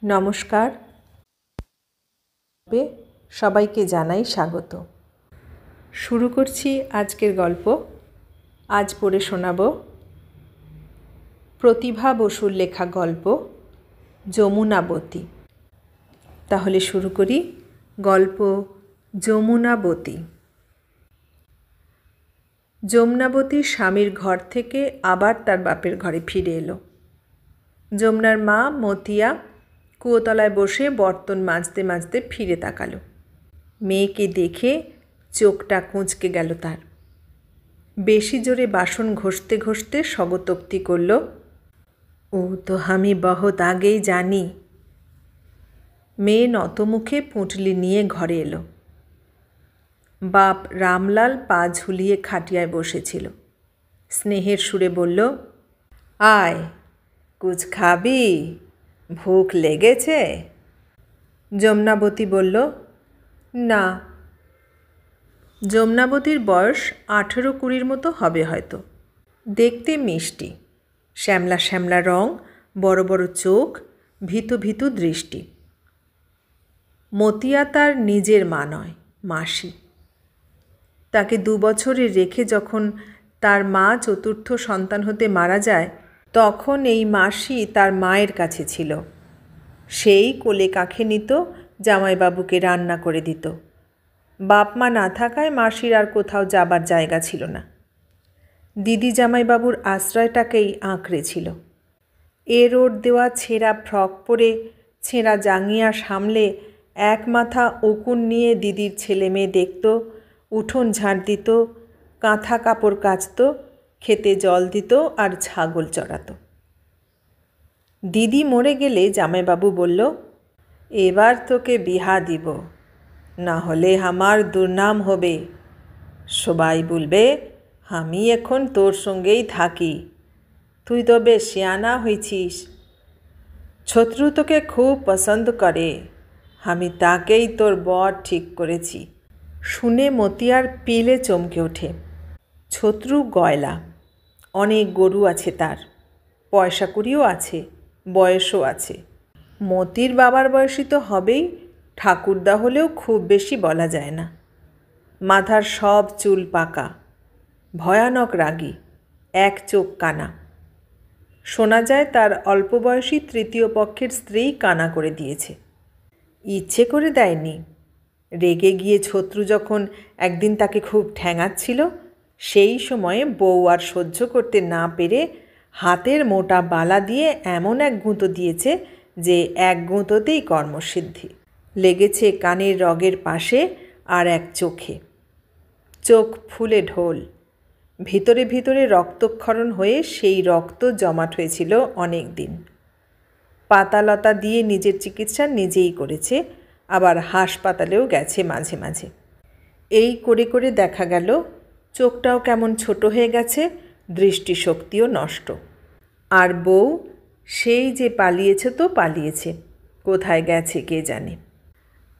নমস্কার, সবাইকে জানাই স্বাগত। শুরু করছি আজকের গল্প। আজ পড়ে শোনাব প্রতিভা বসুর লেখা গল্প যমুনাবতী। তাহলে শুরু করি গল্প যমুনাবতী। যমুনাবতীর স্বামীর ঘর থেকে আবার তার বাপের ঘরে ফিরে এলো। যমুনার মা মতিয়া কুয়োতলায় বসে বর্তন মাজতে মাজতে ফিরে তাকালো। মেয়েকে দেখে চোখটা কুঁচকে গেল তার। বেশি জোরে বাসন ঘষতে ঘষতে স্বগতোক্তি করল, ও তো আমি বহুত আগেই জানি। মেয়ে নতমুখে পুঁটলি নিয়ে ঘরে এলো। বাপ রামলাল পা ঝুলিয়ে খাটিয়ায় বসেছিল। স্নেহের সুরে বলল, আয়, কুছ খাবি? ভুখ লেগেছে? যমুনাবতী বলল, না। যমুনাবতীর বয়স 18-20 মতো হবে হয়তো। দেখতে মিষ্টি, শ্যামলা শ্যামলা রং, বড় বড় চোখ, ভীতু ভীতু দৃষ্টি। মতিয়া তার নিজের মা নয়, মাসি। তাকে 2 বছরে রেখে যখন তার মা চতুর্থ সন্তান হতে মারা যায়, তখন এই মাসি তার মায়ের কাছে ছিল। সেই কোলে কাঁখে নিত, জামাইবাবুকে রান্না করে দিত। বাপ মা না থাকায় মাসির আর কোথাও যাবার জায়গা ছিল না। দিদি জামাইবাবুর আশ্রয়টাকেই আঁকড়ে ছিল। ওর দেওয়া ছেঁড়া ফ্রক পরে, ছেঁড়া জাঙ্গিয়া সামলে, এক মাথা উকুন নিয়ে দিদির ছেলে মেয়ে দেখত, উঠোন ঝাড় দিত, কাঁথা কাপড় কাচত, খেতে জল দিত আর ছাগল চড়াত। দিদি মরে গেলে জামাইবাবু বলল, এবার তোকে বিহা দিব, না হলে আমার দুর্নাম হবে। সবাই বলবে আমি এখন তোর সঙ্গেই থাকি। তুই তো বেশ সিয়ানা হয়েছিস। শত্রু তোকে খুব পছন্দ করে, আমি তাকেই তোর বর ঠিক করেছি। শুনে মতিয়ার পিলে চমকে ওঠে। শত্রু গয়লা, অনেক গরু আছে তার, পয়সা কড়িও আছে, বয়সও আছে। মতির বাবার বয়সী তো হবেই, ঠাকুরদা হলেও খুব বেশি বলা যায় না। মাথার সব চুল পাকা, ভয়ানক রাগী, এক চোখ কানা। শোনা যায় তার অল্প বয়সী তৃতীয় পক্ষের স্ত্রী কানা করে দিয়েছে। ইচ্ছে করে দেয়নি। রেগে গিয়ে শত্রু যখন একদিন তাকে খুব ঠ্যাঙাচ্ছিল, সেই সময়ে বউ আর সহ্য করতে না পেরে হাতের মোটা বালা দিয়ে এমন এক গুঁতো দিয়েছে যে এক গুঁতোতেই কর্মসিদ্ধি। লেগেছে কানের রগের পাশে আর এক চোখে। চোখ ফুলে ঢোল। ভিতরে ভিতরে রক্তক্ষরণ হয়ে সেই রক্ত জমাট হয়েছিল অনেক দিন। পাতালতা দিয়ে নিজের চিকিৎসা নিজেই করেছে, আবার হাসপাতালেও গেছে মাঝে মাঝে। এই করে করে দেখা গেল চোখটাও কেমন ছোট হয়ে গেছে, দৃষ্টিশক্তিও নষ্ট। আর বউ সেই যে পালিয়েছে তো পালিয়েছে, কোথায় গেছে কে জানে।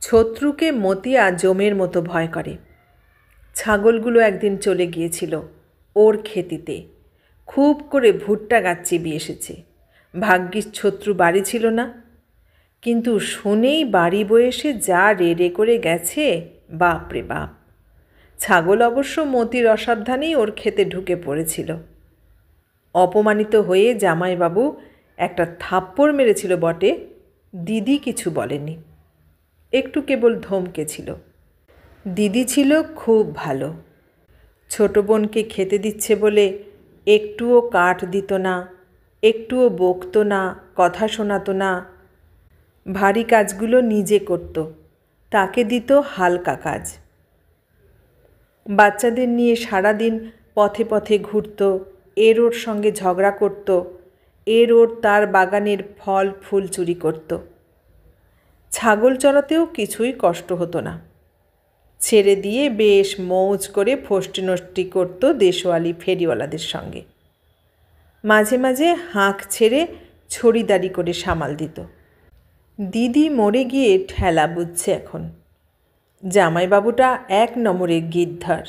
শত্রুকে মতিয়া জমের মতো ভয় করে। ছাগলগুলো একদিন চলে গিয়েছিল ওর খেতিতে, খুব করে ভুট্টা গাছ চিবিয়ে এসেছে। ভাগ্যিস শত্রু বাড়ি ছিল না, কিন্তু শুনেই বাড়ি বয়ে এসে যা রেড়ে করে গেছে, বাপরে বাপ। ছাগল অবশ্য মতির অসাবধানেই ওর খেতে ঢুকে পড়েছিল। অপমানিত হয়ে জামাইবাবু একটা থাপ্পড় মেরেছিল বটে, দিদি কিছু বলেনি, একটু কেবল ধমকেছিল। দিদি ছিল খুব ভালো। ছোট বোনকে খেতে দিচ্ছে বলে একটুও কাঠ দিত না, একটুও বকতো না, কথা শোনাতো না। ভারী কাজগুলো নিজে করত, তাকে দিত হালকা কাজ। বাচ্চাদের নিয়ে সারাদিন পথে পথে ঘুরত, ওর সঙ্গে ঝগড়া করত, ওর তার বাগানের ফল ফুল চুরি করত। ছাগল চড়াতেও কিছুই কষ্ট হতো না। ছেড়ে দিয়ে বেশ মৌজ করে ফষ্টি নষ্টি করত দেশওয়ালি ফেরিওয়ালাদের সঙ্গে। মাঝে মাঝে হাঁক ছেড়ে ছড়িদারি করে সামাল দিত। দিদি মরে গিয়ে ঠেলা বুঝছে এখন। জামাইবাবুটা 1 নম্বরের গিদ্ধার।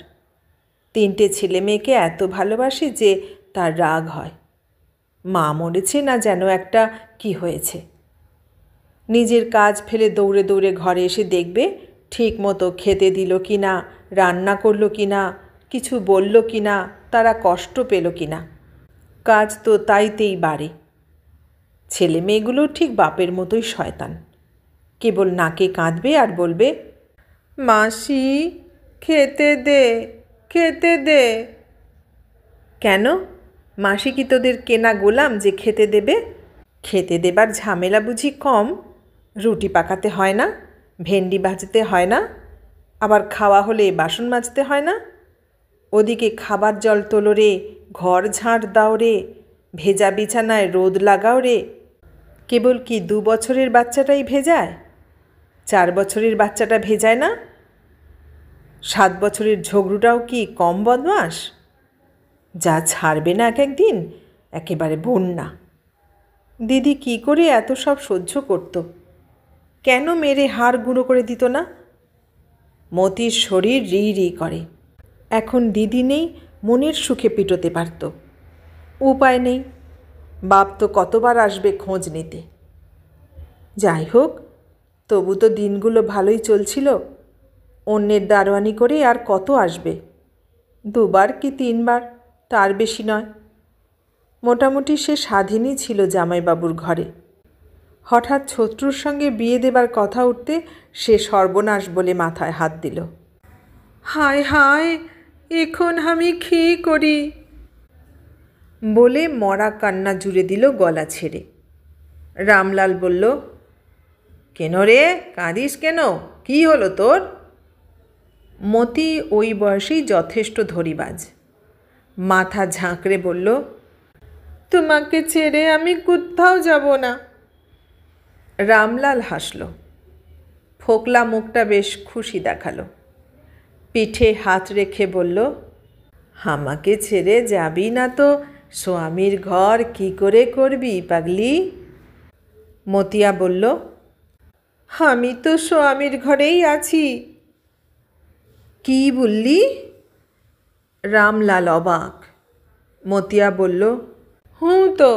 3টে ছেলে মেয়েকে এত ভালোবাসে যে তার রাগ হয়। মা মরেছে না যেন একটা কি হয়েছে। নিজের কাজ ফেলে দৌড়ে দৌড়ে ঘরে এসে দেখবে ঠিক মতো খেতে দিল কি না, রান্না করলো কি না, কিছু বলল কি না, তারা কষ্ট পেল কি না। কাজ তো তাইতেই বাড়ে। ছেলে মেয়েগুলো ঠিক বাপের মতোই শয়তান। কেবল নাকে কাঁদবে আর বলবে, মাসি খেতে দে, খেতে দে। কেন? মাসি কি তোদের কেনা গোলাম যে খেতে দেবে? খেতে দেবার ঝামেলা বুঝি কম? রুটি পাকাতে হয় না, ভেন্ডি ভাজতে হয় না, আবার খাওয়া হলে বাসন মাজতে হয় না। ওদিকে খাবার জল তোলো রে, ঘর ঝাঁট দাও রে, ভেজা বিছানায় রোদ লাগাও রে। কেবল কি 2 বছরের বাচ্চাটাই ভেজায়? 4 বছরের বাচ্চাটা ভেজায় না? 7 বছরের ঝগড়ুটাও কি কম বদমাস? যা ছাড়বে না এক একদিন, একেবারে বন্যা। দিদি কি করে এত সব সহ্য করত? কেন মেরে হাড় গুঁড়ো করে দিত না? মতির শরীর রি রি করে। এখন দিদি নেই, মনের সুখে পিটোতে পারত। উপায় নেই, বাপ তো কতবার আসবে খোঁজ নিতে। যাই হোক, তবু তো দিনগুলো ভালোই চলছিল। অন্যের দারোয়ানি করে আর কত আসবে? 2 বার কি 3 বার, তার বেশি নয়। মোটামুটি সে স্বাধীনই ছিল জামাইবাবুর ঘরে। হঠাৎ শত্রুর সঙ্গে বিয়ে দেবার কথা উঠতে সে সর্বনাশ বলে মাথায় হাত দিল। হায় হায়, এখন আমি কী করি বলে মরা কান্না জুড়ে দিল গলা ছেড়ে। রামলাল বলল, কেন রে, কাঁদিস কেন? কি হলো তোর? মতি ওই বয়সেই যথেষ্ট ধরিবাজ। মাথা ঝাঁকড়ে বলল, তোমাকে ছেড়ে আমি কোথাও যাব না। রামলাল হাসল। ফোকলা মুখটা বেশ খুশি দেখালো। পিঠে হাত রেখে বলল, আমাকে ছেড়ে যাবি না তো স্বামীর ঘর কি করে করবি পাগলি? মতিয়া বলল, আমি তো স্বামীর ঘরেই আছি। কি বললি? রামলাল অবাক। মতিয়া বলল, হুঁ তো,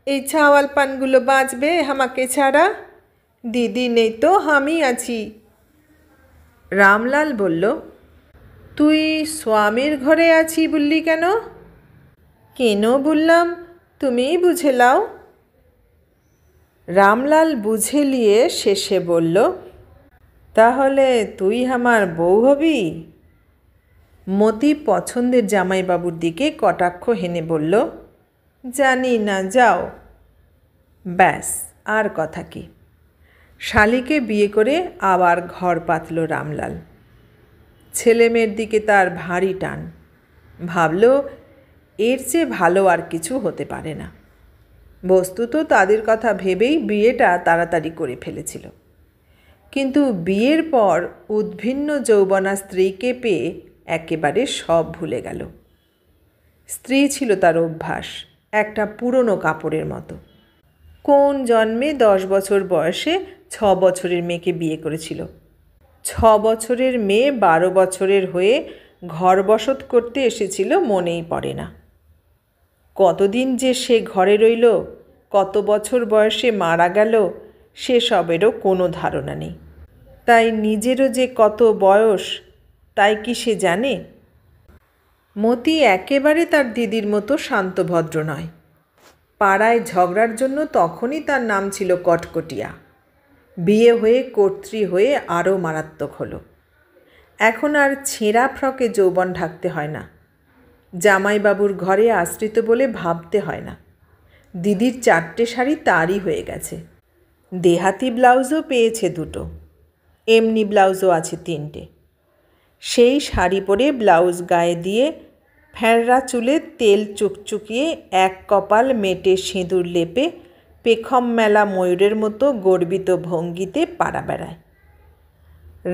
এই ছাওয়াল পানগুলো বাঁচবে আমাকে ছাড়া? দিদি নেই তো আমি আছি। রামলাল বলল, তুই স্বামীর ঘরে আছি বললি কেন? কেন বললাম তুমিই বুঝে লাও। রামলাল বুঝে লিয়ে শেষে বলল, তাহলে তুই আমার বউ হবি? মতি পছন্দের জামাইবাবুর দিকে কটাক্ষ হেনে বলল, জানি না, যাও। ব্যাস, আর কথা কি? শালিকে বিয়ে করে আবার ঘর পাতল রামলাল। ছেলে মেয়ের দিকে তার ভারী টান। ভাবল, এর চেয়ে ভালো আর কিছু হতে পারে না। বস্তুত তাদের কথা ভেবেই বিয়েটা তাড়াতাড়ি করে ফেলেছিল। কিন্তু বিয়ের পর উদ্ভিন্ন যৌবনা স্ত্রীকে পেয়ে একেবারে সব ভুলে গেল। স্ত্রী ছিল তার অভ্যাস, একটা পুরনো কাপড়ের মতো। কোন জন্মে 10 বছর বয়সে 6 বছরের মেয়েকে বিয়ে করেছিল। 6 বছরের মেয়ে 12 বছরের হয়ে ঘর বসত করতে এসেছিল মনেই পড়ে না। কতদিন যে সে ঘরে রইল, কত বছর বয়সে মারা গেল, সেসবেরও কোনো ধারণা নেই। তাই নিজেরও যে কত বয়স, তাই কি সে জানে? মতি একেবারে তার দিদির মতো শান্তভদ্র নয়। পাড়ায় ঝগড়ার জন্য তখনই তার নাম ছিল কটকটিয়া। বিয়ে হয়ে কর্ত্রী হয়ে আরও মারাত্মক হলো। এখন আর ছেঁড়া ফ্রকে যৌবন ঢাকতে হয় না। জামাইবাবুর ঘরে আশ্রিত বলে ভাবতে হয় না। দিদির 4টে শাড়ি তারই হয়ে গেছে। দেহাতি ব্লাউজও পেয়েছে 2টো, এমনি ব্লাউজও আছে 3টে। সেই শাড়ি পরে ব্লাউজ গায়ে দিয়ে ফ্যাঁড়া চুলে তেল চুকচুকিয়ে এক কপাল মেটে সিঁদুর লেপে পেখম মেলা ময়ূরের মতো গর্বিত ভঙ্গিতে পাড়া বেড়ায়।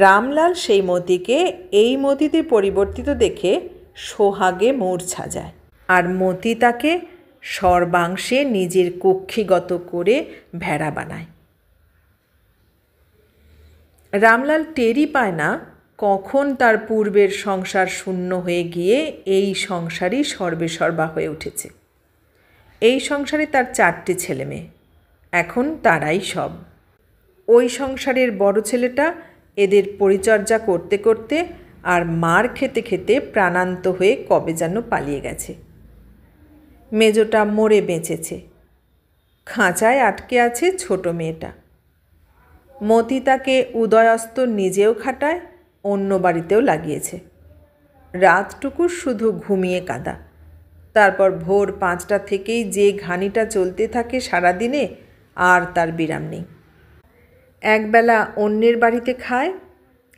রামলাল সেই মতিকে এই মতিতে পরিবর্তিত দেখে সোহাগে মূর্ছা যায়, আর মতি তাকে সর্বাংশে নিজের কক্ষিগত করে ভেড়া বানায়। রামলাল টেরই পায় না কখন তার পূর্বের সংসার শূন্য হয়ে গিয়ে এই সংসারই সর্বেসর্বা হয়ে উঠেছে। এই সংসারে তার 4টে ছেলে মেয়ে, এখন তারাই সব। ওই সংসারের বড় ছেলেটা এদের পরিচর্যা করতে করতে আর মার খেতে খেতে প্রাণান্ত হয়ে কবে যেন পালিয়ে গেছে। মেজোটা মরে বেঁচেছে। খাঁচায় আটকে আছে ছোট মেয়েটা। মতি তাকে উদয়স্ত নিজেও খাটায়, অন্য বাড়িতেও লাগিয়েছে। রাতটুকু শুধু ঘুমিয়ে কাঁদা। তারপর ভোর 5টা থেকেই যে ঘানিটা চলতে থাকে সারাদিনে, আর তার বিরাম নেই। একবেলা অন্যের বাড়িতে খায়,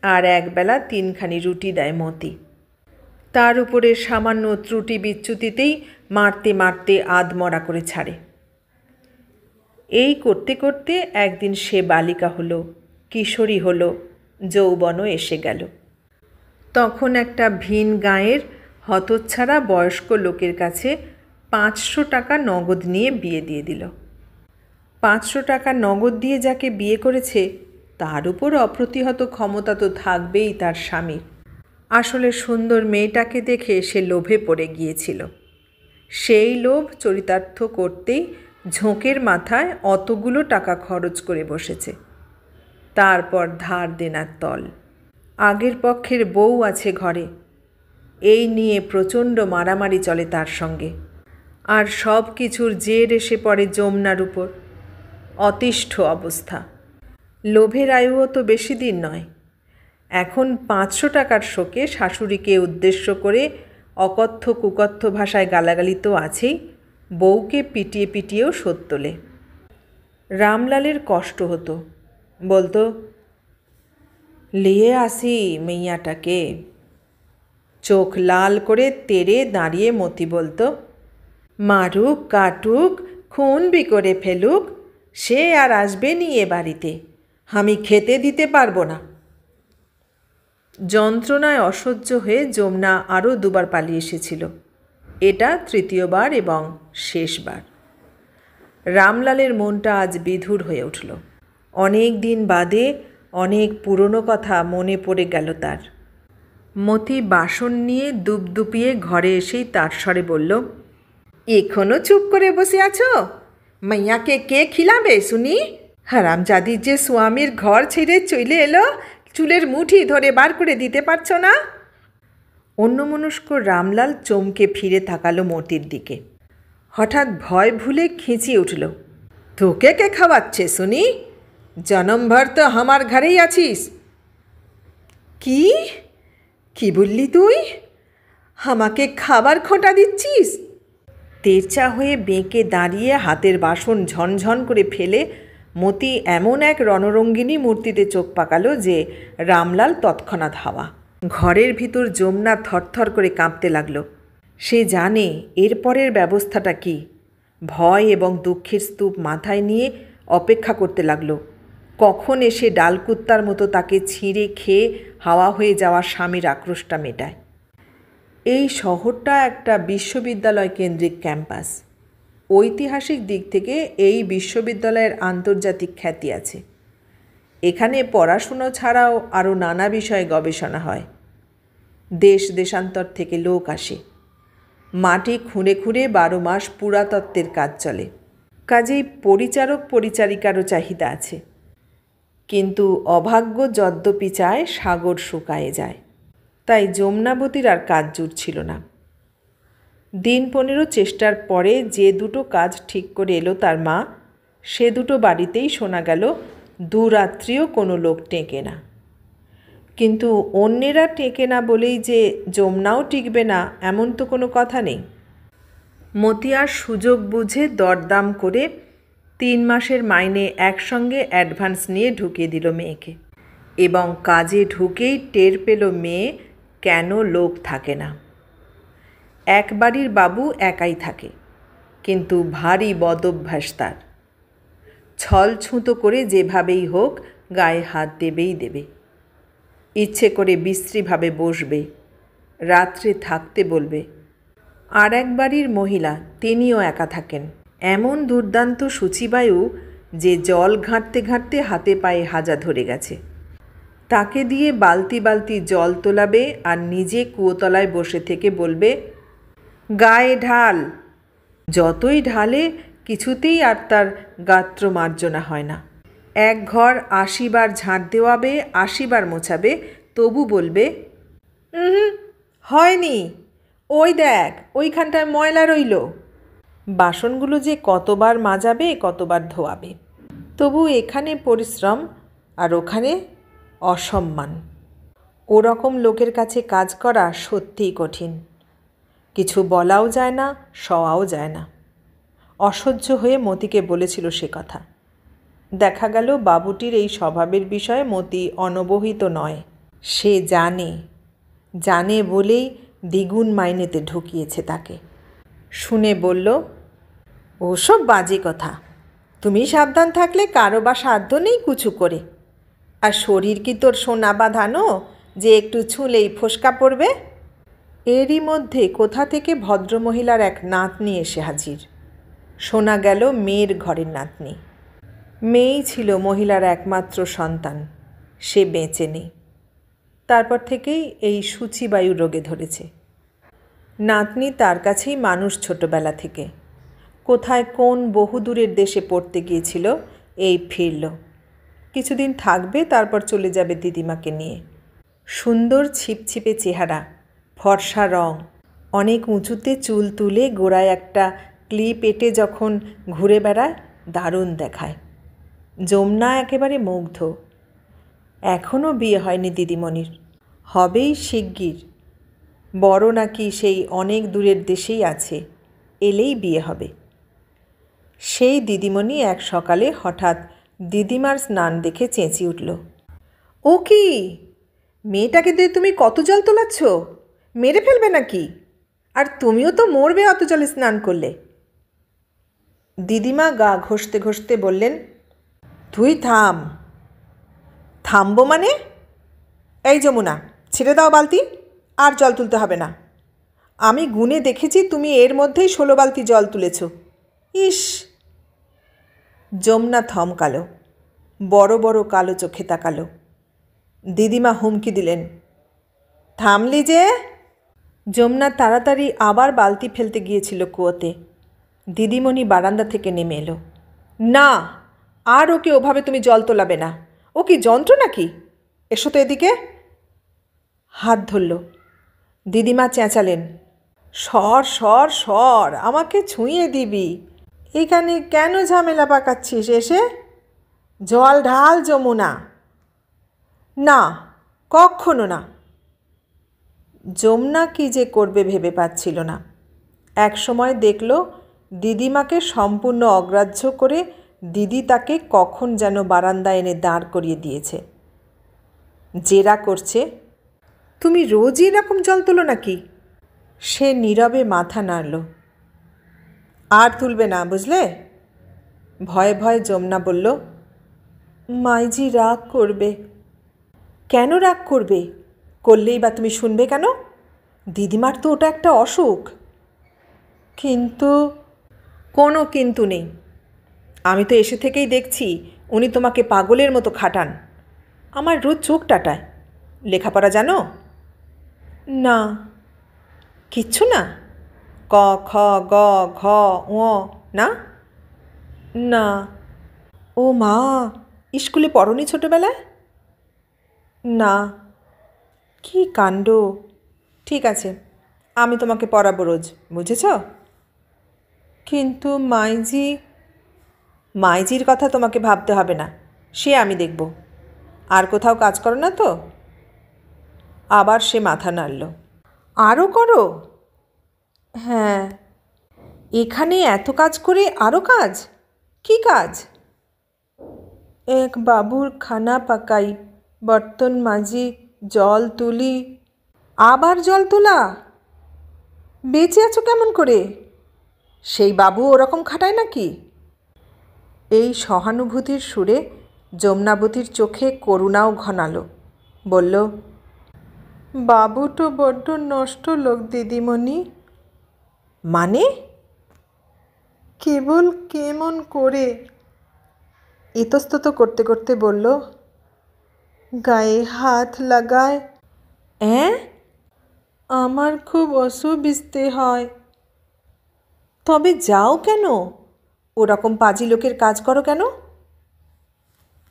আর একবেলা 3খানি রুটি দেয় মতি। তার উপরে সামান্য ত্রুটি বিচ্যুতিতেই মারতে মারতে আধমরা করে ছাড়ে। এই করতে করতে একদিন সে বালিকা হলো, কিশোরী হলো, যৌবনও এসে গেল। তখন একটা ভিন গাঁয়ের হতচ্ছাড়া বয়স্ক লোকের কাছে 500 টাকা নগদ নিয়ে বিয়ে দিয়ে দিল। 500 টাকা নগদ দিয়ে যাকে বিয়ে করেছে তার উপর অপ্রতিহত ক্ষমতা তো থাকবেই তার স্বামীর। আসলে সুন্দর মেয়েটাকে দেখে সে লোভে পড়ে গিয়েছিল। সেই লোভ চরিতার্থ করতেই ঝোঁকের মাথায় অতগুলো টাকা খরচ করে বসেছে। তারপর ধার দেনার তল। আগের পক্ষের বউ আছে ঘরে, এই নিয়ে প্রচণ্ড মারামারি চলে তার সঙ্গে। আর সব কিছুর জের এসে পড়ে যমুনার উপর। অতিষ্ঠ অবস্থা। লোভের আয়ুও তো বেশি দিন নয়। এখন 500 টাকার শোকে শাশুড়িকে উদ্দেশ্য করে অকথ্য কুকথ্য ভাষায় গালাগালি তো আছেই, বউকে পিটিয়ে পিটিয়েও শোধ তোলে। রামলালের কষ্ট হতো। বলতো, লিয়ে আসি মেয়াটাকে। চোখ লাল করে তেড়ে দাঁড়িয়ে মতি বলতো, মারুক কাটুক খুন বি করে ফেলুক, সে আর আসবে নি এ বাড়িতে, আমি খেতে দিতে পারবো না। যন্ত্রণায় অসহ্য হয়ে যমুনা আরও 2বার পালিয়ে এসেছিল। এটা 3য় বার এবং শেষবার। রামলালের মনটা আজ বিধুর হয়ে উঠল। অনেক দিন বাদে অনেক পুরনো কথা মনে পড়ে গেল তার। মতি বাসন নিয়ে দুপদুপিয়ে ঘরে এসেই তার স্বরে বলল, এখনো চুপ করে বসে আছো? মাইয়াকে কে খিলাবে শুনি? হারামজাদির যে স্বামীর ঘর ছেড়ে চলে এলো, চুলের মুঠি ধরে বার করে দিতে পারছো না? অন্যমনস্ক রামলাল চমকে ফিরে তাকালো মতির দিকে। হঠাৎ ভয় ভুলে খিঁচিয়ে উঠল, তোকে কে খাওয়াচ্ছে শুনি? জনমভর তো আমার ঘরেই আছিস। কি কি বললি তুই? আমাকে খাবার খোঁটা দিচ্ছিস? তেরচা হয়ে বেঁকে দাঁড়িয়ে হাতের বাসন ঝনঝন করে ফেলে মতি এমন এক রণরঙ্গিনী মূর্তিতে চোখ পাকালো যে রামলাল তৎক্ষণাৎ হাওয়া। ঘরের ভিতর যমুনা থরথর করে কাঁপতে লাগল। সে জানে এরপরের ব্যবস্থাটা কি। ভয় এবং দুঃখের স্তূপ মাথায় নিয়ে অপেক্ষা করতে লাগলো কখন এসে ডালকুত্তার মতো তাকে ছিঁড়ে খেয়ে হাওয়া হয়ে যাওয়া স্বামীর আক্রোশটা মেটায়। এই শহরটা একটা বিশ্ববিদ্যালয় কেন্দ্রিক ক্যাম্পাস। ঐতিহাসিক দিক থেকে এই বিশ্ববিদ্যালয়ের আন্তর্জাতিক খ্যাতি আছে। এখানে পড়াশুনো ছাড়াও আরও নানা বিষয়ে গবেষণা হয়। দেশ দেশান্তর থেকে লোক আসে। মাটি খুঁড়ে খুঁড়ে 12 মাস পুরাতত্ত্বের কাজ চলে। কাজেই পরিচারক পরিচারিকারও চাহিদা আছে। কিন্তু অভাগ্য যদ্যপি চায় সাগর শুকায়ে যায়। তাই যমুনাবতীর আর কাজ জুটছিল না। দিন 15 চেষ্টার পরে যে 2টো কাজ ঠিক করে এলো তার মা, সে 2টো বাড়িতেই শোনা গেল দুরাত্রিও কোনো লোক টেকে না। কিন্তু অন্যেরা টেকে না বলেই যে যমুনাও টিকবে না এমন তো কোনো কথা নেই। মতি আর সুযোগ বুঝে দরদাম করে 3 মাসের মাইনে একসঙ্গে অ্যাডভান্স নিয়ে ঢুকিয়ে দিল মেয়েকে। এবং কাজে ঢুকেই টের পেল মেয়ে কেন লোক থাকে না। এক বাড়ির বাবু একাই থাকে, কিন্তু ভারী বদঅভ্যাস তার। ছল ছুঁতো করে যেভাবেই হোক গায়ে হাত দেবেই দেবে। ইচ্ছে করে বিশ্রীভাবে বসবে, রাত্রে থাকতে বলবে। আর এক বাড়ির মহিলা, তিনিও একা থাকেন। এমন দুর্দান্ত সূচিবায়ু যে জল ঘাঁটতে ঘাঁটতে হাতে পায়ে হাজা ধরে গেছে। তাকে দিয়ে বালতি বালতি জল তোলাবে আর নিজে কুয়োতলায় বসে থেকে বলবে, গায়ে ঢাল। যতই ঢালে কিছুতেই আর তার গাত্র মার্জনা হয় না। এক ঘর ৮০ বার ঝাঁট দেওয়াবে, ৮০ বার মোছাবে, তবু বলবে হয়নি, ওই দেখ ওইখানটায় ময়লা রইল। বাসনগুলো যে কতবার মাজাবে, কতবার ধোয়াবে, তবু এখানে পরিশ্রম আর ওখানে অসম্মান। ওরকম লোকের কাছে কাজ করা সত্যিই কঠিন। কিছু বলাও যায় না, সওয়াও যায় না। অসহ্য হয়ে মতিকে বলেছিল সে কথা। দেখা গেল বাবুটির এই স্বভাবের বিষয়ে মতি অনবহিত নয়। সে জানে বলেই দ্বিগুণ মাইনেতে ঢুকিয়েছে তাকে। শুনে বলল, ওসব বাজে কথা। তুমি সাবধান থাকলে কারো বা সাধ্য নেই কুচু করে। আর শরীর কি তোর সোনা বাঁধানো যে একটু ছুঁলেই ফোসকা পড়বে? এরই মধ্যে কোথা থেকে ভদ্রমহিলার এক নাতনি এসে হাজির। শোনা গেল মেয়ের ঘরের নাতনি। মেয়েই ছিল মহিলার একমাত্র সন্তান, সে বেঁচে নেই। তারপর থেকেই এই সূচিবায়ু রোগে ধরেছে। নাতনি তার কাছেই মানুষ ছোটবেলা থেকে। কোথায় কোন বহুদূরের দেশে পড়তে গিয়েছিল, এই ফিরল। কিছুদিন থাকবে, তারপর চলে যাবে দিদিমাকে নিয়ে। সুন্দর ছিপছিপে চেহারা, ফর্সা রং, অনেক উঁচুতে চুল তুলে গোড়ায় একটা ক্লিপ এঁটে যখন ঘুরে বেড়ায় দারুণ দেখায়। যমুনা একেবারে মুগ্ধ। এখনও বিয়ে হয়নি দিদিমণির, হবেই শিগগির। বড় নাকি সেই অনেক দূরের দেশেই আছে, এলেই বিয়ে হবে। সেই দিদিমণি এক সকালে হঠাৎ দিদিমার স্নান দেখে চেঁচিয়ে উঠল, ও কি, মেয়েটাকে দিয়ে তুমি কত জল তোলাচ্ছ? মেরে ফেলবে নাকি? আর তুমিও তো মরবে অত জলে স্নান করলে। দিদিমা গা ঘষতে ঘষতে বললেন, তুই থাম। থামবো মানে? এই যমুনা, ছেড়ে দাও বালতি, আর জল তুলতে হবে না। আমি গুনে দেখেছি তুমি এর মধ্যেই 16 বালতি জল তুলেছ। ইস! যমুনা থমকালো, বড় বড় কালো চোখে তাকালো। দিদিমা হুমকি দিলেন, থামলি যে? যমুনা তাড়াতাড়ি আবার বালতি ফেলতে গিয়েছিল কুয়োতে। দিদিমণি বারান্দা থেকে নেমে এলো। না, আর ওকে ওভাবে তুমি জল তোলাবে না। ও কি যন্ত্র নাকি? এসো তো এদিকে। হাত ধরল। দিদিমা চেঁচালেন, সর সর সর, আমাকে ছুঁয়ে দিবি। এখানে কেন ঝামেলা পাকাচ্ছিস এসে? জল ঢাল যমুনা। না, কক্ষনো না। যমুনা কি যে করবে ভেবে পাচ্ছিল না। এক সময় দেখল দিদিমাকে সম্পূর্ণ অগ্রাহ্য করে দিদি তাকে কখন যেন বারান্দায় এনে দাঁড় করিয়ে দিয়েছে। জেরা করছে, তুমি রোজই এরকম জল তোলো নাকি? সে নীরবে মাথা নাড়ল। আর তুলবে না, বুঝলে? ভয়ে ভয়ে যমুনা বলল, মাইজি রাগ করবে। কেন রাগ করবে? করলেই বা তুমি শুনবে কেন? দিদিমার তো ওটা একটা অসুখ। কিন্তু? কোনো কিন্তু নেই। আমি তো এসে থেকেই দেখছি উনি তোমাকে পাগলের মতো খাটান। আমার রোজ চোখ টাটায়। লেখাপড়া জানো? না। কিচ্ছু না? ক খ গ ঘ ঙ না? না। ও মা, স্কুলে পড়নি ছোটোবেলায়? না। কি কাণ্ড! ঠিক আছে, আমি তোমাকে পড়াবো রোজ, বুঝেছ? কিন্তু মাইজির কথা তোমাকে ভাবতে হবে না, সে আমি দেখব। আর কোথাও কাজ করো না তো? আবার সে মাথা নাড়ল। আরও করো? হ্যাঁ। এখানে এত কাজ করে আরও কাজ? কি কাজ? এক বাবুর খানা পাকাই, বর্তন মাজি, জল তুলি। আবার জল তোলা? বেঁচে আছো কেমন করে? সেই বাবু ওরকম খাটায় নাকি? এই সহানুভূতির সুরে যমুনাবতীর চোখে করুণাও ঘনালো। বলল, বাবু তো বড্ড নষ্ট লোক দিদিমণি। মানে? কেবল কেমন করে। ইতস্তত করতে করতে বলল, গায়ে হাত লাগায়। আমার খুব অসুবিধে হয়। তবে যাও কেন? ওরকম পাজি লোকের কাজ করো কেন?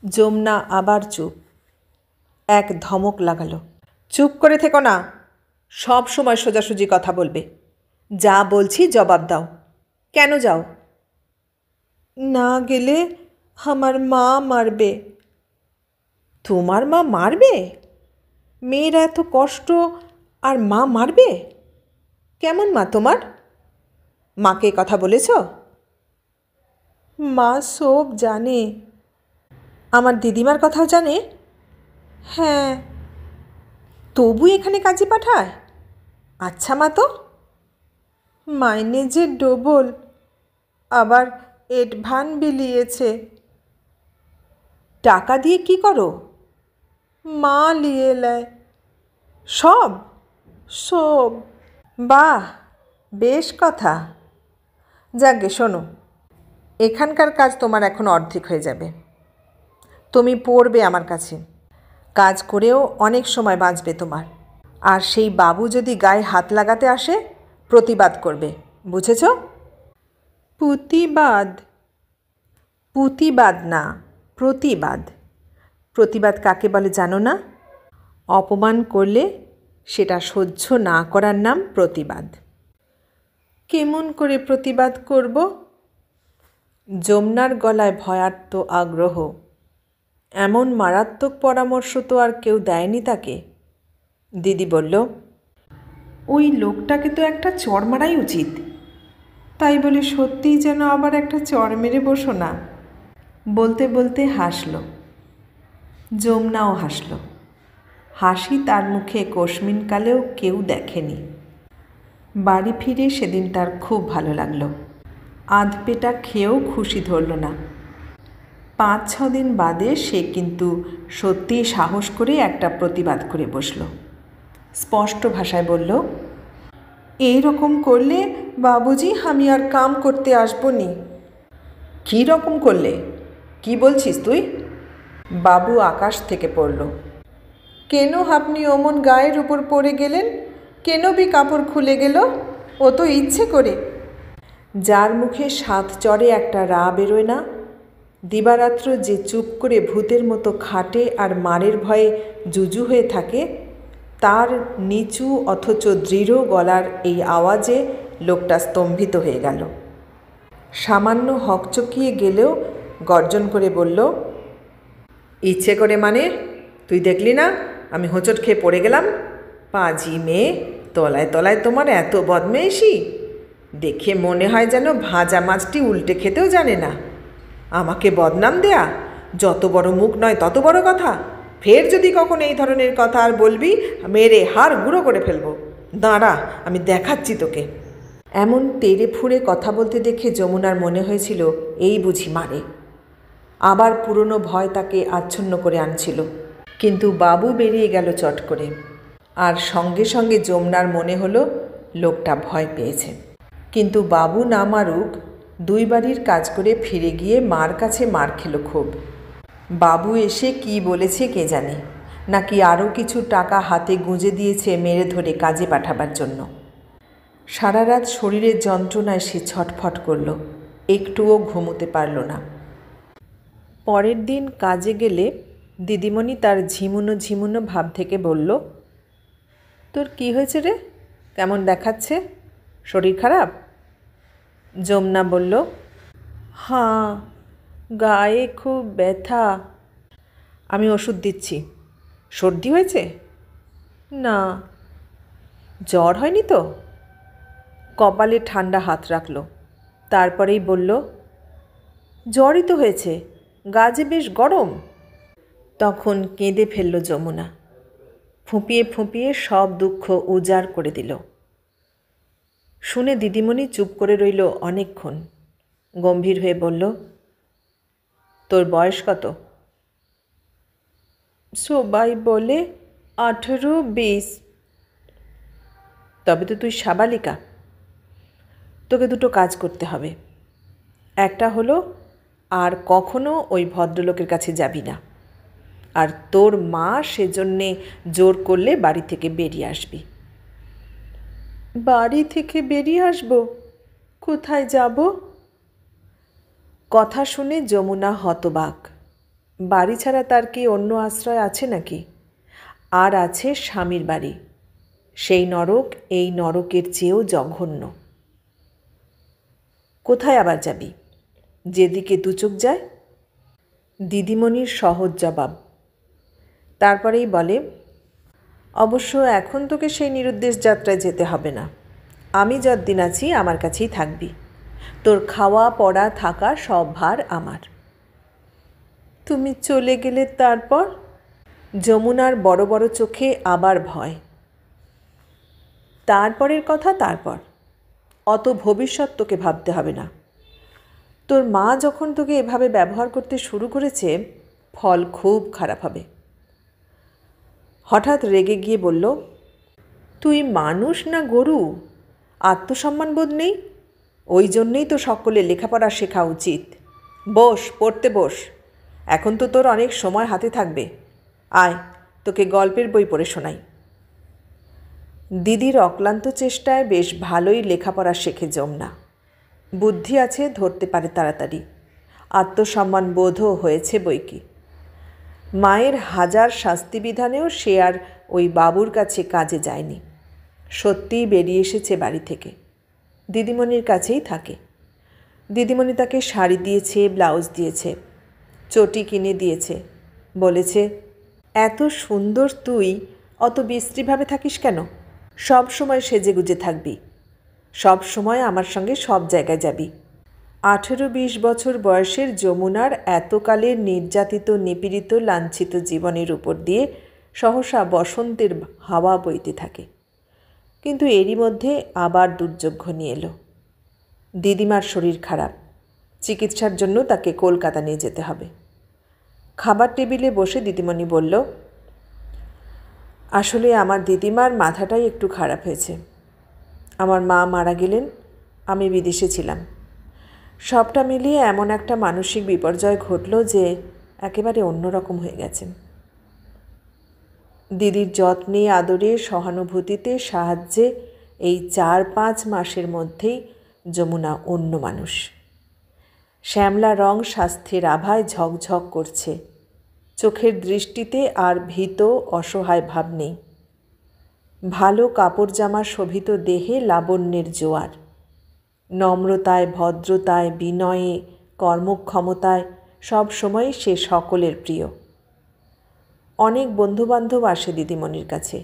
যমুনা আবার চুপ। এক ধমক লাগালো, চুপ করে থেকো না, সব সময় সোজাসুজি কথা বলবে। যা বলছি জবাব দাও। কেন যাও? না গেলে আমার মা মারবে। তোমার মা মারবে? মেয়ের এত কষ্ট আর মা মারবে? কেমন মা তোমার? মাকে কথা বলেছ? মা সব জানে। আমার দিদিমার কথাও জানে? হ্যাঁ। তবু এখানে কাজে পাঠায়? আচ্ছা মা, তো মাইনে যে ডবল, আবার এডভান বিলিয়েছে। টাকা দিয়ে কি করো? মা লিয়ে নেয়। সব সব? বাহ, বেশ কথা। যাকগে, শোনো, এখানকার কাজ তোমার এখন অর্ধেক হয়ে যাবে। তুমি পড়বে আমার কাছে, কাজ করেও অনেক সময় বাঁচবে তোমার। আর সেই বাবু যদি গায়ে হাত লাগাতে আসে, প্রতিবাদ করবে, বুঝেছ? প্রতিবাদ? প্রতিবাদ না, প্রতিবাদ। প্রতিবাদ কাকে বলে জানো না? অপমান করলে সেটা সহ্য না করার নাম প্রতিবাদ। কেমন করে প্রতিবাদ করব? যমুনার গলায় ভয়ার্ত আগ্রহ। এমন মারাত্মক পরামর্শ তো আর কেউ দেয়নি তাকে। দিদি বলল, ওই লোকটাকে তো একটা চড় মারাই উচিত। তাই বলে সত্যিই যেন আবার একটা চড় মেরে বসো না। বলতে বলতে হাসল। যমুনাও হাসল। হাসি তার মুখে কস্মিনকালেও কেউ দেখেনি। বাড়ি ফিরে সেদিন তার খুব ভালো লাগলো। আধপেটা খেয়েও খুশি ধরল না। 5-6 দিন বাদে সে কিন্তু সত্যিই সাহস করে একটা প্রতিবাদ করে বসল। স্পষ্ট ভাষায় বলল, এই রকম করলে বাবুজি আমি আর কাম করতে আসবো নি। কী রকম করলে? কি বলছিস তুই? বাবু আকাশ থেকে পড়ল। কেন আপনি অমন গায়ের উপর পড়ে গেলেন? কেন বি কাপড় খুলে গেল? ও তো ইচ্ছে করে। যার মুখে 7 চড়ে একটা রা বেরোয় না, দিবারাত্র যে চুপ করে ভূতের মতো খাটে আর মারের ভয়ে জুজু হয়ে থাকে, তার নিচু অথচ দৃঢ় গলার এই আওয়াজে লোকটা স্তম্ভিত হয়ে গেল। সামান্য হকচকিয়ে গেলেও গর্জন করে বলল, ইচ্ছে করে মানে? তুই দেখলি না আমি হোঁচট খেয়ে পড়ে গেলাম? পাজি মেয়ে, তলায় তলায় তোমার এত বদমেশি! দেখে মনে হয় যেন ভাজা মাছটি উল্টে খেতেও জানে না। আমাকে বদনাম দেয়া? যত বড় মুখ নয় তত বড় কথা। ফের যদি কখনো এই ধরনের কথা আর বলবি, মেরে হাড় গুঁড়ো করে ফেলবো। দাঁড়া, আমি দেখাচ্ছি তোকে। এমন তেড়ে ফুঁড়ে কথা বলতে দেখে যমুনার মনে হয়েছিল এই বুঝি মারে। আবার পুরনো ভয় তাকে আচ্ছন্ন করে আনছিল। কিন্তু বাবু বেরিয়ে গেল চট করে, আর সঙ্গে সঙ্গে যমুনার মনে হলো লোকটা ভয় পেয়েছে। কিন্তু বাবু না মারুক, 2 বাড়ির কাজ করে ফিরে গিয়ে মার কাছে মার খেল খুব। বাবু এসে কি বলেছে কে জানে, নাকি আরও কিছু টাকা হাতে গুঁজে দিয়েছে মেরে ধরে কাজে পাঠাবার জন্য। সারা রাত শরীরের যন্ত্রণায় সে ছটফট করল, একটুও ঘুমোতে পারল না। পরের দিন কাজে গেলে দিদিমণি তার ঝিমুনো ঝিমুনো ভাব থেকে বলল, তোর কি হয়েছে রে? কেমন দেখাচ্ছে? শরীর খারাপ? যমুনা বলল, হ্যাঁ, গায়ে খুব ব্যথা। আমি ওষুধ দিচ্ছি। সর্দি হয়েছে? না। জ্বর হয়নি তো? কপালে ঠান্ডা হাত রাখল, তারপরেই বলল, জ্বরই তো হয়েছে, গা যে বেশ গরম। তখন কেঁদে ফেলল যমুনা, ফুঁপিয়ে ফুঁপিয়ে সব দুঃখ উজাড় করে দিল। শুনে দিদিমণি চুপ করে রইল অনেকক্ষণ। গম্ভীর হয়ে বলল, তোর বয়স কত? সবাই বলে 18-20। তবে তো তুই সাবালিকা। তোকে 2টো কাজ করতে হবে। একটা হলো, আর কখনো ওই ভদ্রলোকের কাছে যাবি না। আর তোর মা সেজন্যে জোর করলে বাড়ি থেকে বেরিয়ে আসবি। বাড়ি থেকে বেরিয়ে আসবো? কোথায় যাব? কথা শুনে যমুনা হতবাক। বাড়ি ছাড়া তার কি অন্য আশ্রয় আছে নাকি? আর আছে স্বামীর বাড়ি, সেই নরক এই নরকের চেয়েও জঘন্য। কোথায় আবার যাবি? যেদিকে দুচোখ যায়। দিদিমণির সহজ জবাব। তারপরেই বলে, অবশ্য এখন তোকে সেই নিরুদ্দেশ যাত্রায় যেতে হবে না। আমি যতদিন আছি আমার কাছেই থাকবি। তোর খাওয়া পড়া থাকা সব ভার আমার। তুমি চলে গেলে তারপর? যমুনার বড় বড় চোখে আবার ভয়। তারপরের কথা তারপর, অত ভবিষ্যৎ তোকে ভাবতে হবে না। তোর মা যখন তোকে এভাবে ব্যবহার করতে শুরু করেছে, ফল খুব খারাপ হবে। হঠাৎ রেগে গিয়ে বলল, তুই মানুষ না গরু? আত্মসম্মান বোধ নেই? ওই জন্যেই তো সকলে লেখাপড়া শেখা উচিত। বস, পড়তে বস। এখন তো তোর অনেক সময় হাতে থাকবে। আয়, তোকে গল্পের বই পড়ে শোনাই। দিদির অক্লান্ত চেষ্টায় বেশ ভালোই লেখাপড়া শেখে যমুনা। বুদ্ধি আছে, ধরতে পারে তাড়াতাড়ি। আত্মসম্মান বোধও হয়েছে বইকি। মায়ের হাজার শাস্তিবিধানেও সে আর ওই বাবুর কাছে কাজে যায়নি। সত্যিই বেরিয়ে এসেছে বাড়ি থেকে। দিদিমণির কাছেই থাকে। দিদিমণি তাকে শাড়ি দিয়েছে, ব্লাউজ দিয়েছে, চটি কিনে দিয়েছে। বলেছে, এত সুন্দর তুই অত বিশ্রীভাবে থাকিস কেন? সব সময় সেজেগুজে থাকবি, সব সময় আমার সঙ্গে সব জায়গায় যাবি। 18-20 বছর বয়সের যমুনার এতকালের নির্যাতিত, নিপীড়িত, লাঞ্ছিত জীবনের উপর দিয়ে সহসা বসন্তের হাওয়া বইতে থাকে। কিন্তু এরই মধ্যে আবার দুর্যোগ ঘনিয়ে এলো। দিদিমার শরীর খারাপ, চিকিৎসার জন্য তাকে কলকাতা নিয়ে যেতে হবে। খাবার টেবিলে বসে দিদিমণি বলল, আসলে আমার দিদিমার মাথাটাই একটু খারাপ হয়েছে। আমার মা মারা গেলেন, আমি বিদেশে ছিলাম। সবটা মিলিয়ে এমন একটা মানসিক বিপর্যয় ঘটল যে একেবারে অন্যরকম হয়ে গেছেন। দিদির যত্নে, আদরে, সহানুভূতিতে, সাহায্যে এই 4-5 মাসের মধ্যেই যমুনা অন্য মানুষ। শ্যামলা রং স্বাস্থ্যের আভায় ঝকঝক করছে। চোখের দৃষ্টিতে আর ভীত, অসহায় ভাব নেই। ভালো কাপড় জামা শোভিত দেহে লাবণ্যের জোয়ার। নম্রতায়, ভদ্রতায়, বিনয়ে, কর্মক্ষমতায় সব সময় সে সকলের প্রিয়। অনেক বন্ধুবান্ধব আসে দিদিমণির কাছে।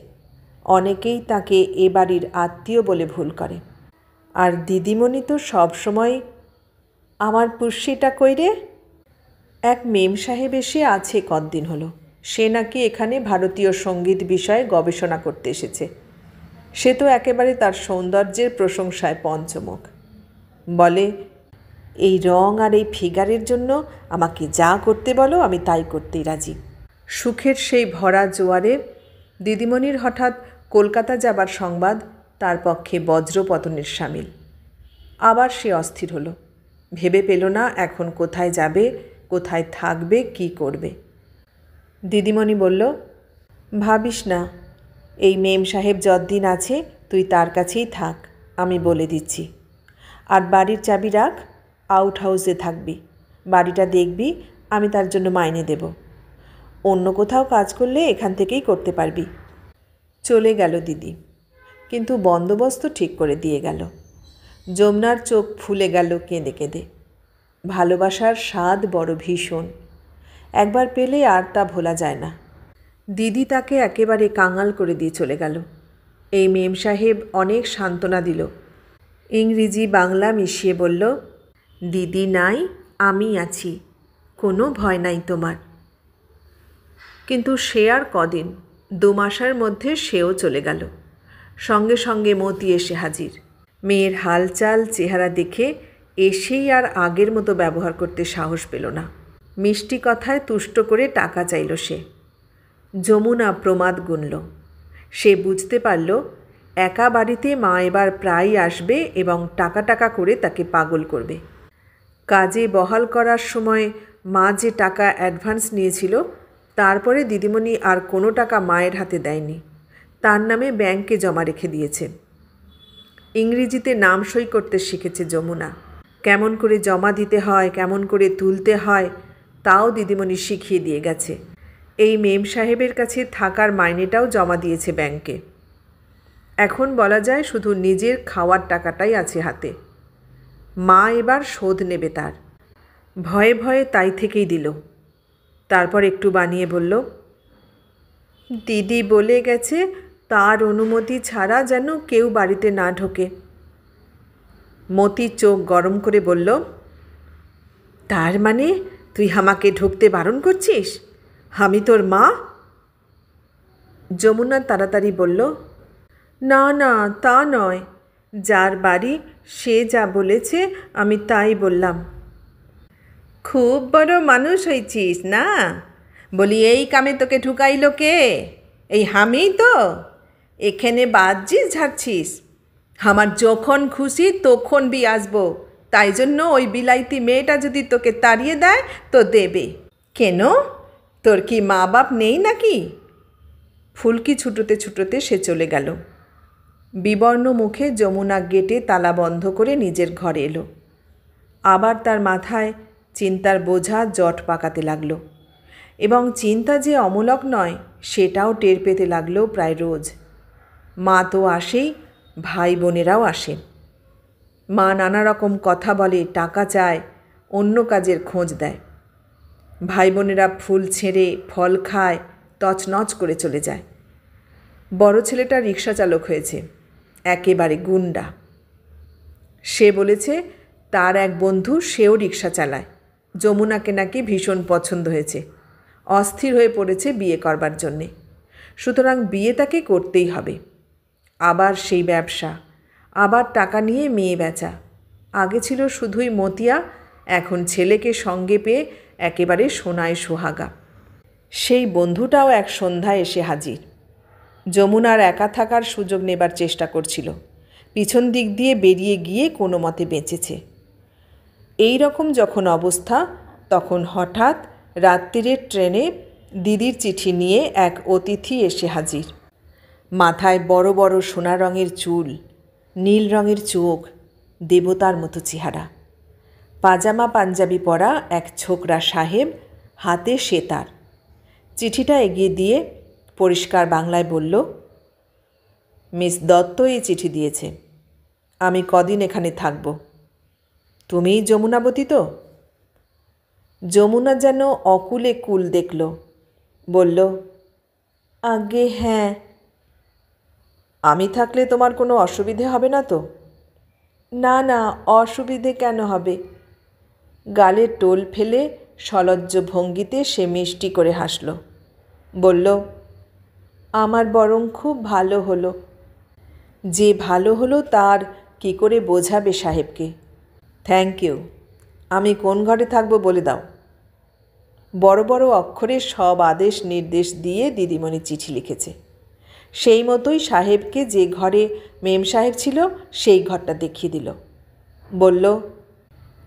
অনেকেই তাকে এ বাড়ির আত্মীয় বলে ভুল করে। আর দিদিমণি তো সব সময়, আমার পুষ্যিটা কই রে? এক মেম সাহেব এসে আছে কতদিন হলো। সে নাকি এখানে ভারতীয় সঙ্গীত বিষয়ে গবেষণা করতে এসেছে। সে তো একেবারে তার সৌন্দর্যের প্রশংসায় পঞ্চমুখ। বলে, এই রং আর এই ফিগারের জন্য আমাকে যা করতে বলো আমি তাই করতেই রাজি। সুখের সেই ভরা জোয়ারে দিদিমণির হঠাৎ কলকাতা যাবার সংবাদ তার পক্ষে বজ্রপতনের সামিল। আবার সে অস্থির হলো। ভেবে পেল না এখন কোথায় যাবে, কোথায় থাকবে, কি করবে। দিদিমণি বলল, ভাবিস না, এই মেম সাহেব যতদিন আছে তুই তার কাছেই থাক, আমি বলে দিচ্ছি। আর বাড়ির চাবি রাখ, আউট হাউসে থাকবি। বাড়িটা দেখবি, আমি তার জন্য মাইনে দেব। অন্য কোথাও কাজ করলে এখান থেকেই করতে পারবি। চলে গেল দিদি, কিন্তু বন্দোবস্ত ঠিক করে দিয়ে গেল। যমুনার চোখ ফুলে গেল কেঁদে কেঁদে। ভালোবাসার স্বাদ বড় ভীষণ, একবার পেলে আর তা ভোলা যায় না। দিদি তাকে একেবারে কাঙাল করে দিয়ে চলে গেল। এই মেম সাহেব অনেক সান্ত্বনা দিল। ইংরেজি বাংলা মিশিয়ে বলল, দিদি নাই, আমি আছি, কোনো ভয় নাই তোমার। কিন্তু সে আর কদিন, 2 মাসের মধ্যে সেও চলে গেল। সঙ্গে সঙ্গে মতি এসে হাজির। মেয়ের হালচাল চেহারা দেখে এসেই আর আগের মতো ব্যবহার করতে সাহস পেল না। মিষ্টি কথায় তুষ্ট করে টাকা চাইল সে। যমুনা প্রমাদ গুনল। সে বুঝতে পারল একা বাড়িতে মা এবার প্রায়ই আসবে এবং টাকা টাকা করে তাকে পাগল করবে। কাজে বহাল করার সময় মা যে টাকা অ্যাডভান্স নিয়েছিল, তারপরে দিদিমণি আর কোনো টাকা মায়ের হাতে দেয়নি, তার নামে ব্যাংকে জমা রেখে দিয়েছে। ইংরেজিতে নাম সই করতে শিখেছে যমুনা। কেমন করে জমা দিতে হয়, কেমন করে তুলতে হয় তাও দিদিমণি শিখিয়ে দিয়ে গেছে। এই মেম সাহেবের কাছে থাকার মাইনেটাও জমা দিয়েছে ব্যাংকে। এখন বলা যায় শুধু নিজের খাওয়ার টাকাটাই আছে হাতে। মা এবার শোধ নেবে তার। ভয়ে ভয়ে তাই থেকেই দিল। তারপর একটু বানিয়ে বলল, দিদি বলে গেছে তার অনুমতি ছাড়া যেন কেউ বাড়িতে না ঢোকে। মতি চোখ গরম করে বলল, তার মানে তুই আমাকে ঢুকতে বারণ করছিস? আমি তোর মা? যমুনা তাড়াতাড়ি বলল, না না, তা নয়, যার বাড়ি সে যা বলেছে আমি তাই বললাম। খুব বড় মানুষ হয়েছিস না? বলি এই কামে তোকে ঢুকাইল কে? এই আমিই তো। এখানে বাজ্যিস ঝাড়ছিস। আমার যখন খুশি তখন আসবো। তাই জন্য ওই বিলাইতি মেয়েটা যদি তোকে তাড়িয়ে দেয় তো দেবে। কেন, তোর কি মা বাপ নেই নাকি? ফুলকি ছুটোতে ছুটোতে সে চলে গেল। বিবর্ণ মুখে যমুনা গেটে তালা বন্ধ করে নিজের ঘরে এলো। আবার তার মাথায় চিন্তার বোঝা জট পাকাতে লাগল, এবং চিন্তা যে অমূলক নয় সেটাও টের পেতে লাগলো প্রায় রোজ। মা তো আসেই, ভাই বোনেরাও আসে। মা নানা রকম কথা বলে, টাকা চায়, অন্য কাজের খোঁজ দেয়। ভাই বোনেরা ফুল ছেঁড়ে ফল খায়, তছনছ করে চলে যায়। বড় ছেলেটা রিক্সা চালক হয়েছে, একেবারে গুন্ডা। সে বলেছে তার এক বন্ধু সেও রিক্সা চালায়, যমুনাকে নাকি ভীষণ পছন্দ হয়েছে, অস্থির হয়ে পড়েছে বিয়ে করবার জন্যে। সুতরাং বিয়ে তাকে করতেই হবে। আবার সেই ব্যবসা, আবার টাকা নিয়ে মেয়ে বেচা। আগে ছিল শুধুই মতিয়া, এখন ছেলেকে সঙ্গে পেয়ে একেবারে সোনায় সোহাগা। সেই বন্ধুটাও এক সন্ধ্যায় এসে হাজির। যমুনার একা থাকার সুযোগ নেবার চেষ্টা করছিল, পিছন দিক দিয়ে বেরিয়ে গিয়ে কোনো মতে বেঁচেছে। এই রকম যখন অবস্থা, তখন হঠাৎ রাত্রিরের ট্রেনে দিদির চিঠি নিয়ে এক অতিথি এসে হাজির। মাথায় বড় বড় সোনা রঙের চুল, নীল রঙের চোখ, দেবতার মতো চেহারা। পাজামা পাঞ্জাবি পরা এক ছোকরা সাহেব, হাতে সেতার। চিঠিটা এগিয়ে দিয়ে পরিষ্কার বাংলায় বলল, মিস দত্ত এই চিঠি দিয়েছে। আমি কদিন এখানে থাকব। তুমিই যমুনাবতী তো? যমুনা যেন অকুলে কুল দেখল, বলল, আগে হ্যাঁ। আমি থাকলে তোমার কোনো অসুবিধে হবে না তো? না না, অসুবিধে কেন হবে? গালে টোল ফেলে সলজ্জ ভঙ্গিতে সে মিষ্টি করে হাসল, বলল, আমার বরং খুব ভালো হলো। যে ভালো হলো তার কি করে বোঝাবে সাহেবকে? Thank you. আমি কোন ঘরে থাকবো বলে দাও। বড় বড় অক্ষরে সব আদেশ নির্দেশ দিয়ে দিদিমণি চিঠি লিখেছে। সেই মতোই সাহেবকে যে ঘরে মেম সাহেব ছিল সেই ঘরটা দেখিয়ে দিল। বলল,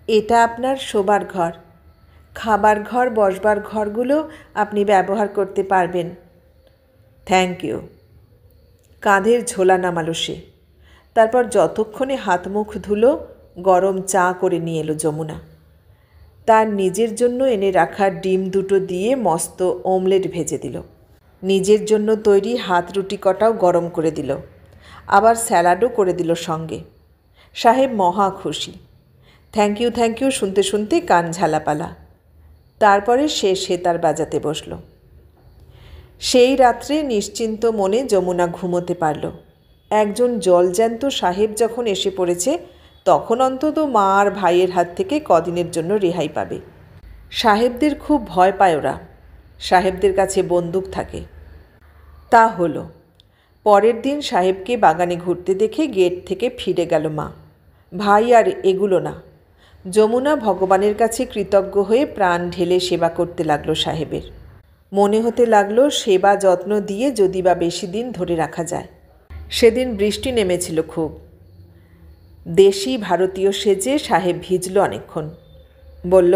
এটা আপনার শোবার ঘর, খাবার ঘর, বসবার ঘরগুলো আপনি ব্যবহার করতে পারবেন। Thank you. কাঁধের ঝোলা নামালো সে। তারপর যতক্ষণে হাত মুখ ধুলো, গরম চা করে নিয়ে এলো যমুনা। তার নিজের জন্য এনে রাখা ডিম দুটো দিয়ে মস্ত অমলেট ভেজে দিল। নিজের জন্য তৈরি হাত রুটি কটাও গরম করে দিল, আবার স্যালাডও করে দিল সঙ্গে। সাহেব মহা খুশি। থ্যাংক ইউ শুনতে শুনতে কান ঝালাপালা। তারপরে সে সেতার বাজাতে বসল। সেই রাত্রে নিশ্চিন্ত মনে যমুনা ঘুমোতে পারল। একজন জলজ্যান্ত সাহেব যখন এসে পড়েছে, তখন অন্তত মা আর ভাইয়ের হাত থেকে কদিনের জন্য রেহাই পাবে। সাহেবদের খুব ভয় পায় ওরা, সাহেবদের কাছে বন্দুক থাকে। তা হলো। পরের দিন সাহেবকে বাগানে ঘুরতে দেখে গেট থেকে ফিরে গেল মা। ভাই আর এগুলো না। যমুনা ভগবানের কাছে কৃতজ্ঞ হয়ে প্রাণ ঢেলে সেবা করতে লাগলো সাহেবের। মনে হতে লাগলো সেবা যত্ন দিয়ে যদি বা বেশি দিন ধরে রাখা যায়। সেদিন বৃষ্টি নেমেছিল খুব। দেশি ভারতীয় সেজে সাহেব ভিজল অনেকক্ষণ। বলল,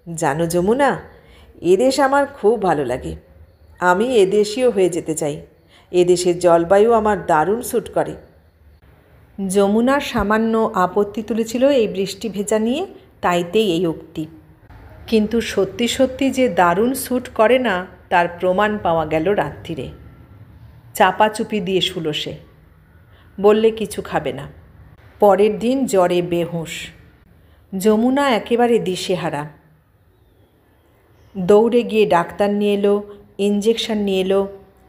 জানো যমুনা, এদেশ আমার খুব ভালো লাগে। আমি এদেশীয় হয়ে যেতে চাই। এদেশের জলবায়ু আমার দারুণ স্যুট করে। যমুনার সামান্য আপত্তি তুলেছিল এই বৃষ্টি ভেজা নিয়ে, তাইতেই এই উক্তি। কিন্তু সত্যি সত্যি যে দারুণ স্যুট করে না তার প্রমাণ পাওয়া গেল রাত্রিরে। চাপাচুপি দিয়ে শুলো সে, বললে কিছু খাবে না। পরের দিন জ্বরে বেহুঁশ। যমুনা একেবারে দিশেহারা। দৌড়ে গিয়ে ডাক্তার নিয়ে এলো, ইঞ্জেকশন নিয়ে এলো।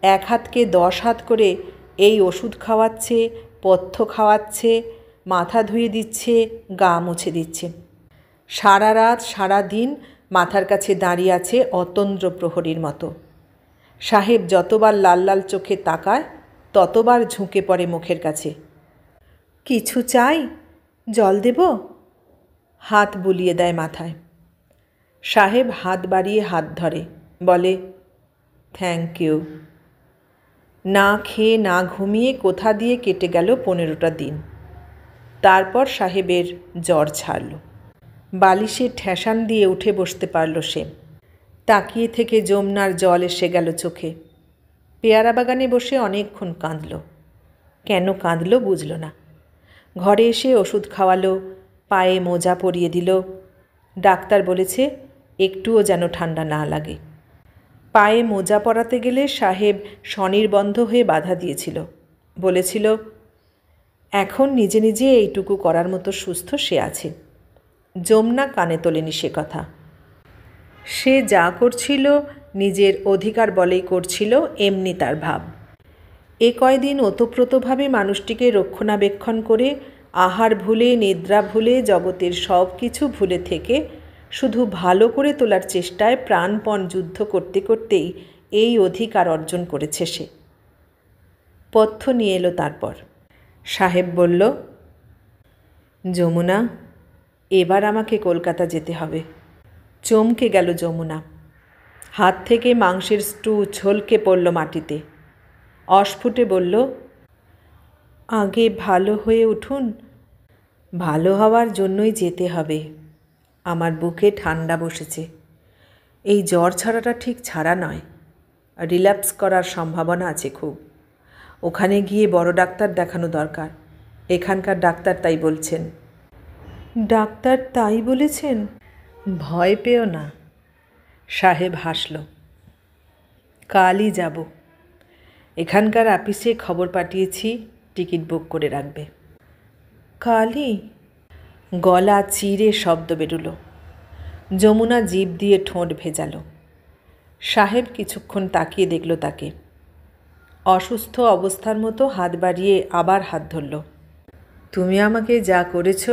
1 হাতকে 10 হাত করে এই ওষুধ খাওয়াচ্ছে, পথ্য খাওয়াচ্ছে, মাথা ধুয়ে দিচ্ছে, গা মুছে দিচ্ছে। সারা রাত সারা দিন মাথার কাছে দাঁড়িয়ে আছে অতন্দ্র প্রহরীর মতো। সাহেব যতবার লাল লাল চোখে তাকায় ততবার ঝুঁকে পড়ে মুখের কাছে। কিছু চাই? জল দেব? হাত বুলিয়ে দেয় মাথায়। সাহেব হাত বাড়িয়ে হাত ধরে, বলে থ্যাংক ইউ। না খেয়ে না ঘুমিয়ে কোথা দিয়ে কেটে গেল 15টা দিন। তারপর সাহেবের জ্বর ছাড়ল। বালিশে ঠেসান দিয়ে উঠে বসতে পারল সে। তাকিয়ে থেকে যমুনার জল এসে গেল চোখে। পেয়ারা বাগানে বসে অনেকক্ষণ কাঁদল। কেন কাঁদল বুঝল না। ঘরে এসে ওষুধ খাওয়ালো, পায়ে মোজা পরিয়ে দিল। ডাক্তার বলেছে একটুও যেন ঠান্ডা না লাগে। পায়ে মোজা পরাতে গেলে সাহেব স্বনির্বন্ধ হয়ে বাধা দিয়েছিল। বলেছিল এখন নিজে নিজে এইটুকু করার মতো সুস্থ সে আছে। যমুনা কানে তোলেনি সে কথা। সে যা করছিল নিজের অধিকার বলেই করছিল, এমনি তার ভাব। এ কয়দিন ওতপ্রোতভাবে মানুষটিকে রক্ষণাবেক্ষণ করে আহার ভুলে, নিদ্রা ভুলে, জগতের সব কিছু ভুলে থেকে শুধু ভালো করে তোলার চেষ্টায় প্রাণপণ যুদ্ধ করতে করতেই এই অধিকার অর্জন করেছে সে। পথ্য নিয়ে এলো তারপর। সাহেব বলল, যমুনা, এবার আমাকে কলকাতা যেতে হবে। চমকে গেল যমুনা। হাত থেকে মাংসের স্টু ছলকে পড়ল মাটিতে। অস্ফুটে বলল, আগে ভালো হয়ে উঠুন। ভালো হওয়ার জন্যই যেতে হবে। আমার বুকে ঠান্ডা বসেছে। এই জ্বর ছাড়াটা ঠিক ছাড়া নয়, রিল্যাপস করার সম্ভাবনা আছে খুব। ওখানে গিয়ে বড় ডাক্তার দেখানো দরকার। এখানকার ডাক্তার তাই বলছেন। ডাক্তার তাই বলেছেন? ভয় পেও না। সাহেব হাসল। কালই যাব। এখানকার অফিসে খবর পাঠিয়েছি, টিকিট বুক করে রাখবে। কালই? গলা চিরে শব্দ বেরুলো। যমুনা জিভ দিয়ে ঠোঁট ভেজালো। সাহেব কিছুক্ষণ তাকিয়ে দেখল তাকে। অসুস্থ অবস্থার মতো হাত বাড়িয়ে আবার হাত ধরল। তুমি আমাকে যা করেছ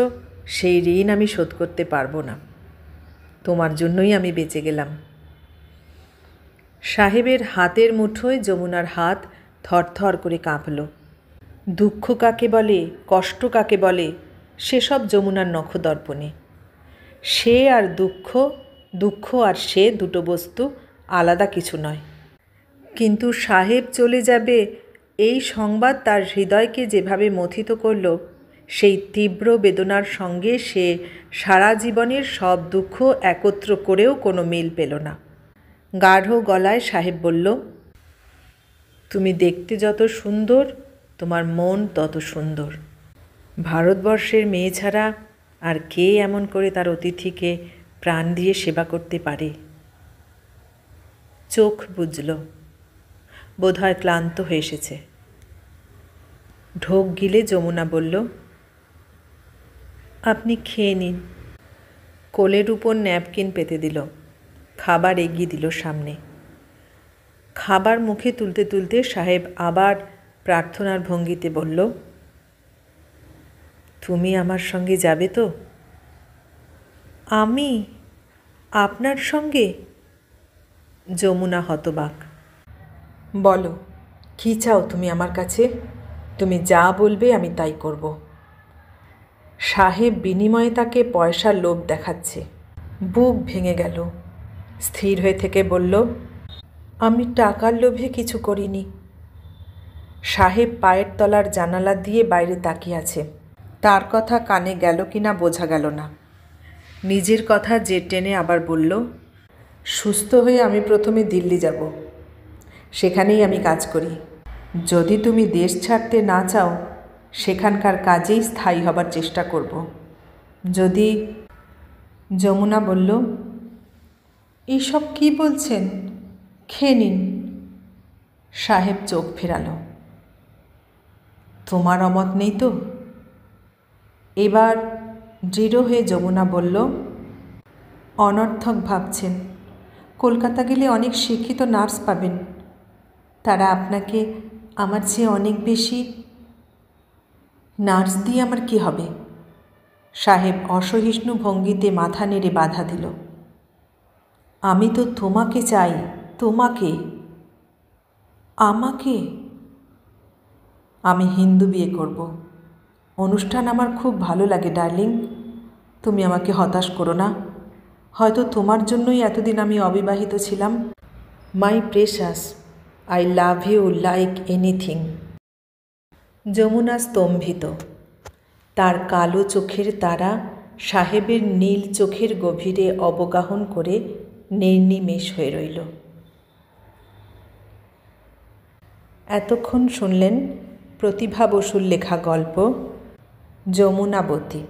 সেই ঋণ আমি শোধ করতে পারবো না। তোমার জন্যই আমি বেঁচে গেলাম। সাহেবের হাতের মুঠোয় যমুনার হাত থরথর করে কাঁপল। দুঃখ কাকে বলে, কষ্ট কাকে বলে, সেসব যমুনার নখদর্পণে। সে আর দুঃখ, দুঃখ আর সে দুটো বস্তু, আলাদা কিছু নয়। কিন্তু সাহেব চলে যাবে এই সংবাদ তার হৃদয়কে যেভাবে মথিত করল, সেই তীব্র বেদনার সঙ্গে সে সারা জীবনের সব দুঃখ একত্র করেও কোনো মিল পেল না। গাঢ় গলায় সাহেব বলল, তুমি দেখতে যত সুন্দর, তোমার মন তত সুন্দর। ভারতবর্ষের মেয়ে ছাড়া আর কে এমন করে তার অতিথিকে প্রাণ দিয়ে সেবা করতে পারে? চোখ বুজল। বোধহয় ক্লান্ত হয়ে এসেছে। ঢোক গিলে যমুনা বলল, আপনি খেয়ে নিন। কোলের উপর ন্যাপকিন পেতে দিল। খাবার এগিয়ে দিল সামনে। খাবার মুখে তুলতে তুলতে সাহেব আবার প্রার্থনার ভঙ্গিতে বলল, তুমি আমার সঙ্গে যাবে তো? আমি? আপনার সঙ্গে? যমুনা হতবাক। বলো, কী চাও তুমি আমার কাছে? তুমি যা বলবে আমি তাই করব। সাহেব বিনিময়ে তাকে পয়সার লোভ দেখাচ্ছে। বুক ভেঙে গেল। স্থির হয়ে থেকে বলল, আমি টাকার লোভে কিছু করিনি। সাহেব পায়ের তলার জানালা দিয়ে বাইরে তাকিয়ে আছে। তার কথা কানে গেল কিনা বোঝা গেল না। নিজের কথা যে টেনে আবার বলল, সুস্থ হয়ে আমি প্রথমে দিল্লি যাব। সেখানেই আমি কাজ করি। যদি তুমি দেশ ছাড়তে না চাও, সেখানকার কাজেই স্থায়ী হবার চেষ্টা করব। যদি... যমুনা বলল, এইসব কি বলছেন? খেয়ে নিন। সাহেব চোখ ফেরালো। তোমার অমত নেই তো? এবার দৃঢ় হয়ে যমুনা বলল, অনর্থক ভাবছেন। কলকাতা গেলে অনেক শিক্ষিত নার্স পাবেন, তারা আপনাকে আমার চেয়ে অনেক বেশি। নার্স দিয়ে আমার কি হবে? সাহেব অসহিষ্ণু ভঙ্গিতে মাথা নেড়ে বাধা দিল। আমি তো তোমাকে চাই, তোমাকে। আমাকে? আমি হিন্দু বিয়ে করব। অনুষ্ঠান আমার খুব ভালো লাগে ডার্লিং, তুমি আমাকে হতাশ করো না। হয়তো তোমার জন্যই এতদিন আমি অবিবাহিত ছিলাম। My precious, I love you like anything. Jamuna স্তম্ভিত। তার কালো চোখের তারা সাহেবের নীল চোখের গভীরে অবগাহন করে নির্নিমেষ হয়ে রইল। এতক্ষণ শুনলেন প্রতিভা বসুর লেখা গল্প যমুনাবতী।